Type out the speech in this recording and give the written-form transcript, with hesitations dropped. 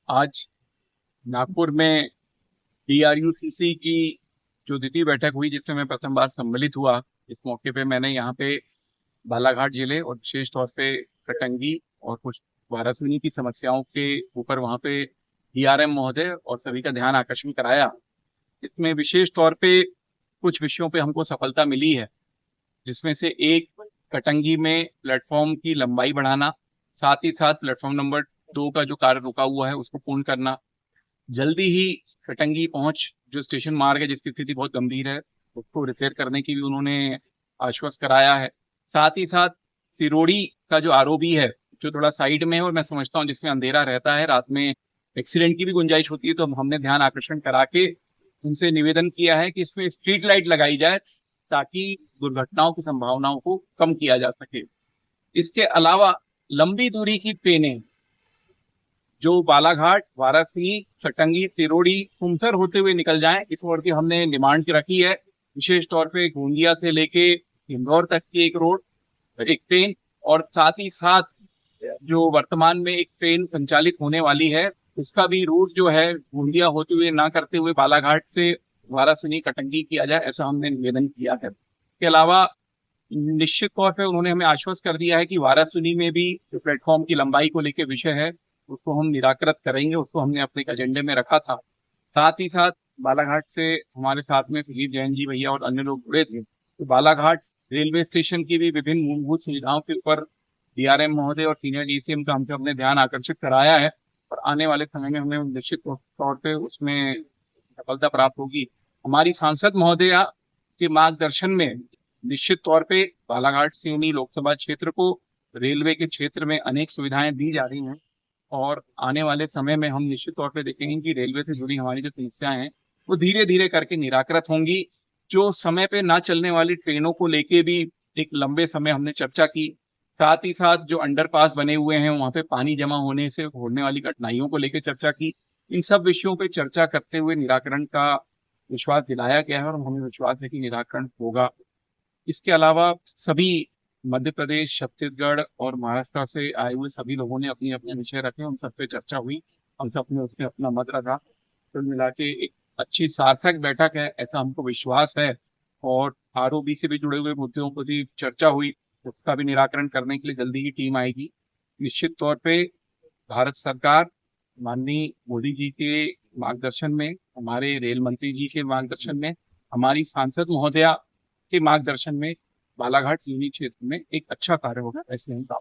आज नागपुर में DRUCC की जो द्वितीय बैठक हुई जिसमें मैं प्रथम बार सम्मिलित हुआ। इस मौके पे मैंने यहाँ पे बालाघाट जिले और विशेष तौर पे कटंगी और कुछ वारासिवनी की समस्याओं के ऊपर वहाँ पे DRM महोदय और सभी का ध्यान आकर्षण कराया। इसमें विशेष तौर पे कुछ विषयों पे हमको सफलता मिली है, जिसमें से एक कटंगी में प्लेटफॉर्म की लंबाई बढ़ाना, साथ ही साथ प्लेटफॉर्म नंबर 2 का जो कार्य रुका हुआ है उसको पूर्ण करना, जल्दी ही कटंगी पहुंच जो स्टेशन मार्ग है जिसकी स्थिति बहुत गंभीर है उसको रिपेयर करने की भी उन्होंने आश्वस्त कराया है। साथ ही साथ तिरोड़ी का जो आरओबी है जो थोड़ा साइड में है और मैं समझता हूँ जिसमें अंधेरा रहता है, रात में एक्सीडेंट की भी गुंजाइश होती है, तो हमने ध्यान आकर्षण करा के उनसे निवेदन किया है कि इसमें स्ट्रीट लाइट लगाई जाए ताकि दुर्घटनाओं की संभावनाओं को कम किया जा सके। इसके अलावा लंबी दूरी की ट्रेनें जो बालाघाट, वाराणसी, चटंगी, तिरोड़ी, तुमसर होते हुए निकल जाएं, इस ओर की हमने डिमांड रखी है। विशेष तौर पे गोंदिया से लेके इंदौर तक की एक रोड, एक ट्रेन, और साथ ही साथ जो वर्तमान में एक ट्रेन संचालित होने वाली है उसका भी रूट जो है गोंदिया होते हुए ना करते हुए बालाघाट से वाराणसी कटंगी किया जाए, ऐसा हमने निवेदन किया है। इसके अलावा निश्चित तौर पे उन्होंने हमें आश्वस्त कर दिया है कि वाराणसी में भी जो प्लेटफॉर्म की लंबाई को लेकर विषय है उसको हम निराकृत करेंगे, उसको हमने अपने एजेंडे में रखा था। साथ ही साथ बालाघाट से हमारे साथ में सुधीर जैन जी भैया और अन्य लोग जुड़े थे, तो बालाघाट रेलवे स्टेशन की भी विभिन्न मूलभूत सुविधाओं के ऊपर DRM महोदय और सीनियर DCM का हमसे अपने ध्यान आकर्षित कराया है, और आने वाले समय में हमें निश्चित तौर पे उसमें सफलता प्राप्त होगी। हमारी सांसद महोदया के मार्गदर्शन में निश्चित तौर पे बालाघाट सिवनी लोकसभा क्षेत्र को रेलवे के क्षेत्र में अनेक सुविधाएं दी जा रही हैं, और आने वाले समय में हम निश्चित तौर पे देखेंगे कि रेलवे से जुड़ी हमारी जो समस्याएं हैं वो धीरे धीरे करके निराकृत होंगी। जो समय पे ना चलने वाली ट्रेनों को लेके भी एक लंबे समय हमने चर्चा की। साथ ही साथ जो अंडरपास बने हुए हैं वहां पे पानी जमा होने से होने वाली कठिनाइयों को लेकर चर्चा की। इन सब विषयों पे चर्चा करते हुए निराकरण का विश्वास दिलाया गया है और हमें विश्वास है कि निराकरण होगा। इसके अलावा सभी मध्य प्रदेश, छत्तीसगढ़ और महाराष्ट्र से आए हुए सभी लोगों ने अपनी अपने विषय रखे, उन सब पे चर्चा हुई, हम सब ने उसमें अपना मत रखा। कुल मिला के एक अच्छी सार्थक बैठक है ऐसा हमको विश्वास है। और ROB से भी जुड़े हुए मुद्दों पर भी चर्चा हुई, उसका भी निराकरण करने के लिए जल्दी ही टीम आएगी। निश्चित तौर पे भारत सरकार माननीय मोदी जी के मार्गदर्शन में, हमारे रेल मंत्री जी के मार्गदर्शन में, हमारी सांसद महोदया के मार्गदर्शन में बालाघाट सिवनी क्षेत्र में एक अच्छा कार्य होगा, ऐसे हम काम